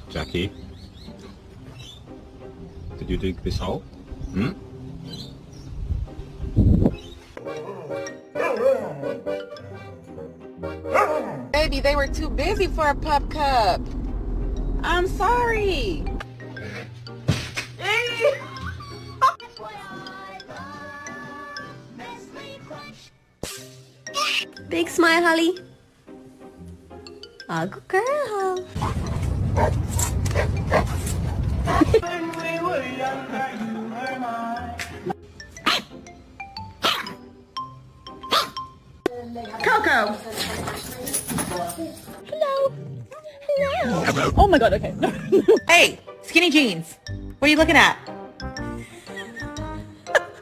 Jackie, did you dig this hole? Hmm? Baby, they were too busy for a pup cup. I'm sorry. Big smile, Holly. Oh, good girl. Coco. Hello. Hello. Oh my God, okay. Hey, skinny jeans. What are you looking at?